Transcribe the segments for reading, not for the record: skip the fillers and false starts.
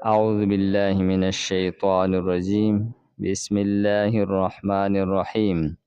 أعوذ بالله من الشيطان الرجيم بسم الله الرحمن الرحيم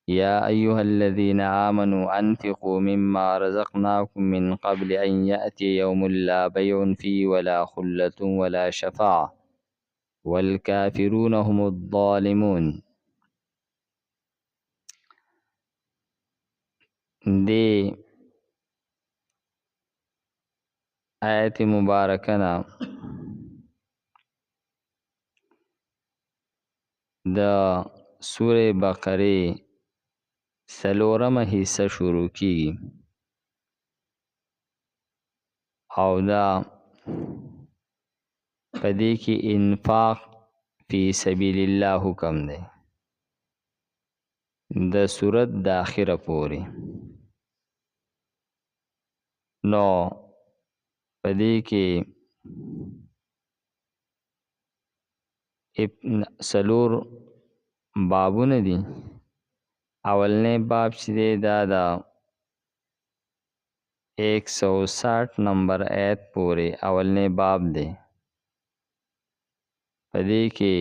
يا أيها الذين آمنوا أنفقوا مما رزقناكم من قبل أن يأتي يوم لا بيع فيه ولا خلة ولا شفاعة والكافرون هم الظالمون. دې آیت مبارکه د سوره بقره څلورمه حصہ شروع کیږي او دا پدې کې انفاق فی سبیل الله حکم دی د سورت د اخره پورې. نو پدې کې سلور بابونه دي. اولنې باب چې دی دا د 160 نمبر آیت پورې اولنې باب دی. پدې کې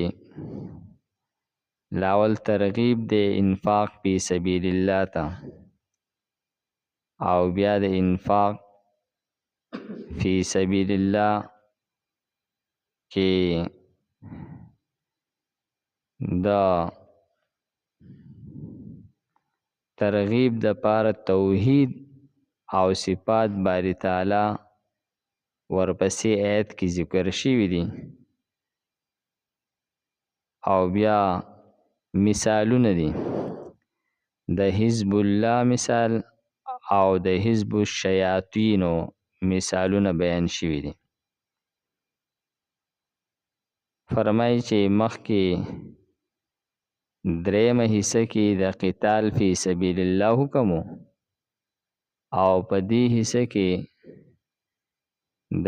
لاول ترغیب دی انفاق فی سبیل الله ته او بیا د انفاق فی سبیل الله کې دا ترغیب د پاره توحید او صفات باری تعالی ورپسې آیت کې ذکر شوی دي او بیا مثالونه دي د حزب الله مثال او د حزب الشیاطین مثالونه بیان شوی دي. فرمایي چې مخکې درېمه حصہ کې د قتال فی سبیل الله حکم او په دې حصہ کې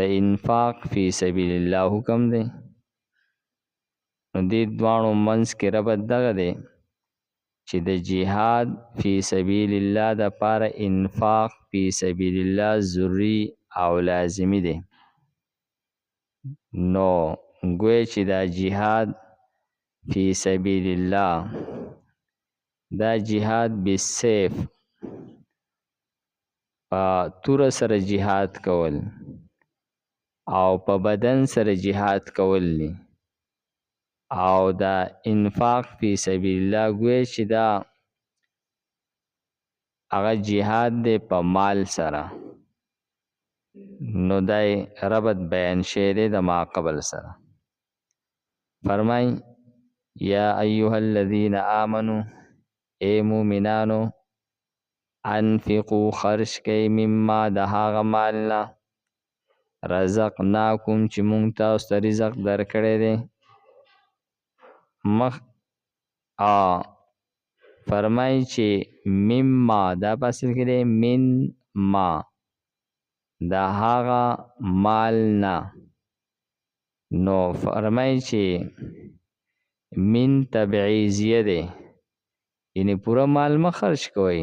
د انفاق فی سبیل الله حکم دی. نو دې دواړو منځ کې ربط دغه دی چې د جهاد فی سبیل الله د پاره انفاق فی سبیل الله ضروری او لازمی دی. نو گویا چې دا جهاد فی سبیل الله دا جهاد بالسیف په تور سره جهاد کول او په بدن سره جهاد کول دي او دا انفاق فی سبیل الله گویا چې دا هغه جهاد دی په مال سره. نو دای ربط بیان شوی دی د ما قبل سره. فرمای یا ایها الذین آمنو اے مومنانو انفقوا خرج کئ مما د هغه مالنا رزقناکم چې مونږ تاسو ته رزق درکړی دی. فرمای چې مما دا پاسل کې دی من ما د هغه مالنا. نو فرمای چې من تبعیضیه دی یعنی پورا مال ما خرج کوئ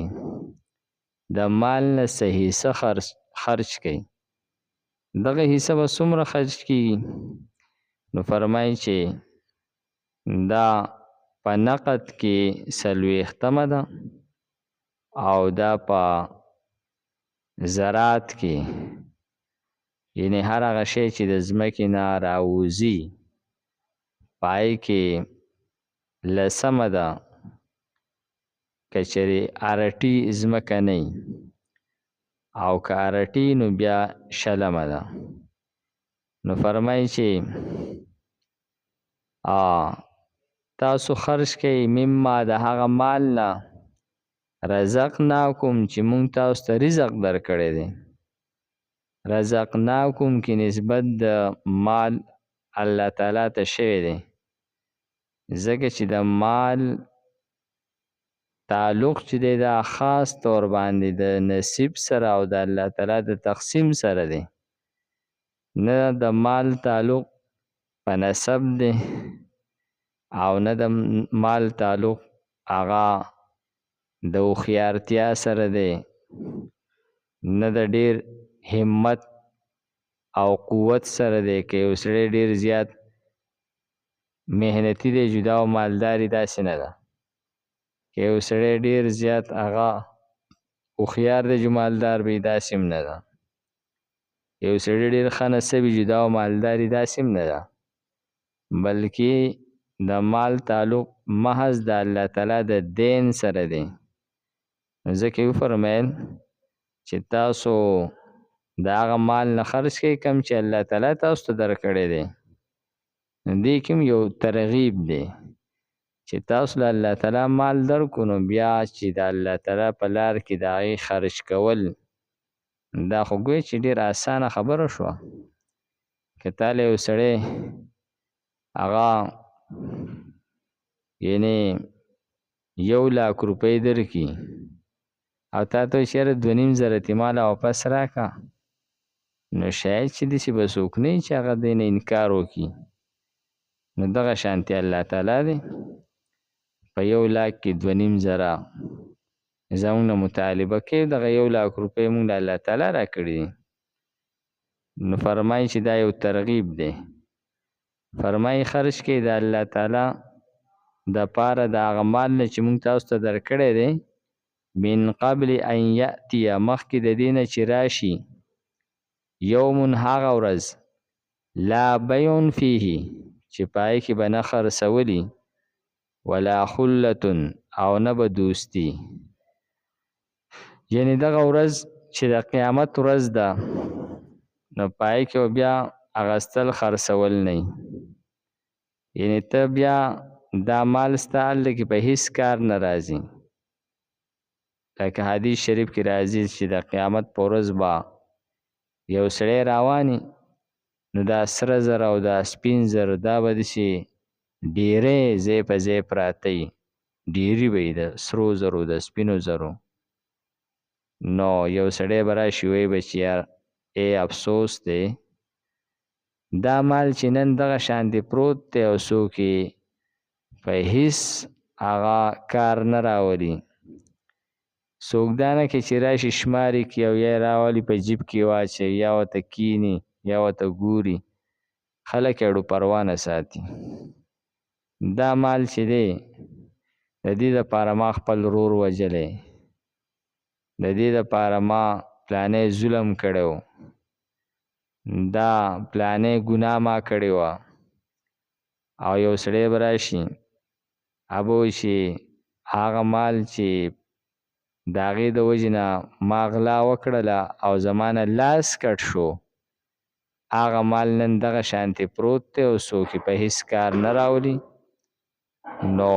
د مال نه صحیح حصہ خرج کئ. دغه حصہ به څومره خرج کیږي؟ نو فرمای چې دا په نقد کې 40 ده او دا په زراعت کې یعنی هر هغه شی چې د ځمکې نه راوځي پای کې 10 ده. که چېرې ارټي ځمکه نه او که ارټي نو بیا 20 ده. نو فرمایي چې تاسو خرج کئ مما د هغه مال نه رزقناکم چې مونږ تاسو ته رزق درکړی دی. رزقناکم کې نسبت د مال الله تعالی ته شوی دی ځکه چې د مال تعلق چې دی دا خاص طور باندې د نصیب سره او د الله تعالی د تقسیم سره دی، نه د مال تعلق په نسب دی او نه د مال تعلق هغه د هوښیارتیا سره دی، نه د ډیر همت او قوت سره دی، که یو سړی ډېر زیات محنتي دی جدا او مالداري داسې نه ده. که یو سړی ډېر زیات هغه هوښیار دی جو مالدار وي داسې هم نه ده. یو سړی ډېر ښه نسبي جدا او مالداري داسې هم نه ده، بلکې د مال تعلق محض د الله تعالی د دین سره دی. ځکه یې وفرمیل چې تاسو د هغه مال نه خرج کوئ کوم چې الله تعالی تاسو ته درکړی دی. دې کې هم یو ترغیب دی چې تاسو د الله تعالی مال درکو، نو بیا چې د الله تعالی په لار کې د هغې خرج کول، دا خو ګویا چې ډېر اسانه خبره شوه. که تاله یو سړی هغه یعنې 1,00,000 روپۍ درکړي او تا ته وایي چې یاره 2,500 یې ماله واپس راکړه، نو شاید چې داسې به څوک نه وي چې هغه دې نه انکار وکړي. نو دغه شانتې الله تعالی دی په 1,00,000 کې 2,500 زموږ نه مطالبه کوي، دغه 1,00,000 روپۍ موږ له الله تعالی راکړي دي. نو فرمایي چې دا یو ترغیب دی. فرمایي خرج کړئ د الله تعالی د پاره د هغه مال نه چې موږ تاسو ته درکړی دی، من قبل ان یأتي مخکې د دې نه چې راشي، یوم هغه ورځ، لا بیع فیه چې پای کې به نه خرڅولي، ولا خلة او نه به دوستي. یعنې دغه ورځ چې د قیامت ورځ ده، نو پای کې بیا اغستل خرڅول نه وي. یعنې ته بیا دا مال ستا هلته کې په هیڅ کار نه راځي. لکه حدیث شریف کې راځي چې د قیامت په ورځ به یو سړی رواني، نو دا سره زر او دا سپین زر دا به داسې ډېرې ځای په ځای پراته وي، ډېرې به وي د سرو زرو د سپینو زرو. نو یو سړی به راشي وایي به چې یار ای افسوس دی، دا مال چې نن دغه شانتې پروت دی او څوک یې په هیڅ هغه کار نه راولي. څوک دا نه کوي چې راشي شماري کړي او یا یې راولي په جیب کې واچوي، یا ورته کیني یا ورته ګوري. خلک یې اړو پروا نه ساتي. دا مال چې دی د دې دپاره ما خپل ورور وژلی، د دې دپاره ما پلانی ظلم کړی و، دا پلانی ګناه ما کړې وه. او یو سړی به راشي هغه به وایي چې هغه مال چې د هغې د وجې نه ما غلا وکړله او زما نه لاس کټ شو، هغه مال نن دغه شانتې پروت دی او څوک یې په هیڅ کار نه راولي. نو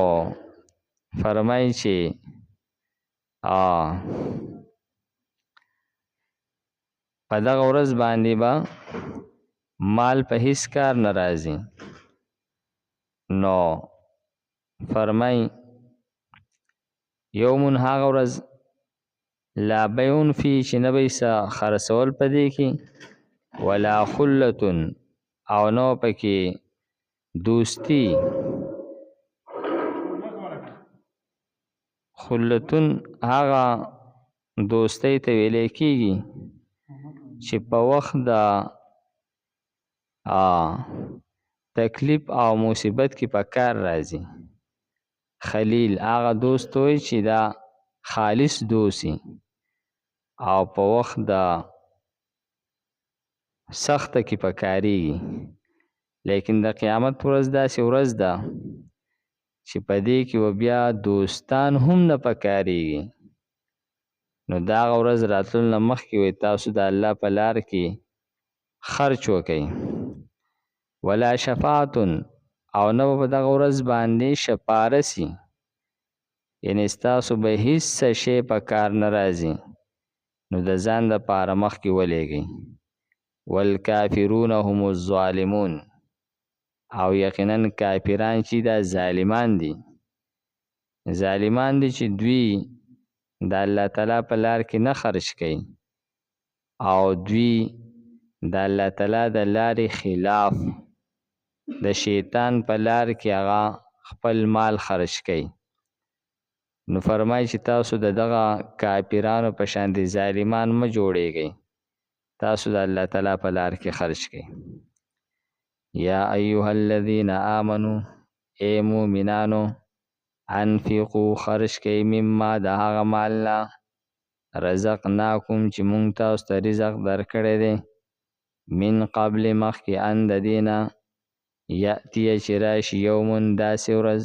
فرمایي چې په دغه ورځ باندې به مال په هیڅ کار نه راځي. نو فرمایي یومون هغه ورځ، لا بیعون فی چې نه به یې څه خرڅول په دې کې، ولا خلتون او نه پکې دوستی. خلتون هغه دوستی ته ویلی کېږي چې په وخت د تکلیف او مصیبت کې په کار راځي. خلیل هغه دوست وي چې دا خالص دوسي او په وخت د سخته کې په کاریږي. لیکن د قیامت ورځ داسې ورځ ده چې په دې کې و بیا دوستان هم نه پکارېږي. نو دا هغه ورځ راتلو نه مخکې وایي تاسو د الله په لار کې خرچ وکئ. ولا شفاعتون او نه به په دغه ورځ باندې شپارسي، یعنې ستاسو به هیڅ څه شی په کار نه راځي، نو د ځان دپاره مخکې ولېږئ. والکافرون هم الظالمون او یقینا کافران چې دا ظالمان دي. ظالمان دي چې دوی د الله تعالی په لار کې نه خرج کوي او دوی د الله تعالی د لارې خلاف د شیطان په لار کې هغه خپل مال خرج کوي. نو فرمایي چې تاسو د دغه کافرانو په شان د ظالمان مه جوړیږئ. تاسو د الله تعالی په لار کې خرج کړئ. یا ایها الذین آمنو، ای مومنانو، انفقوا خرج کئ مما د هغه مال نه رزقناکم چې مونږ تاسو ته رزق درکړی دی، من قبل مخکې ان د دینه یأتی چې راشي یومن داسې ورځ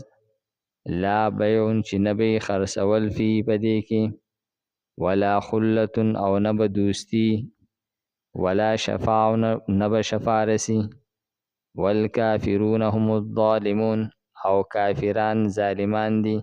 لا بیعون چې نه به خرڅول فی په دې کې ولا خلة او نه به دوستی ولا شفاع نه به شفارسی والکافرون هم الظالمون او کافران ظالمان دي.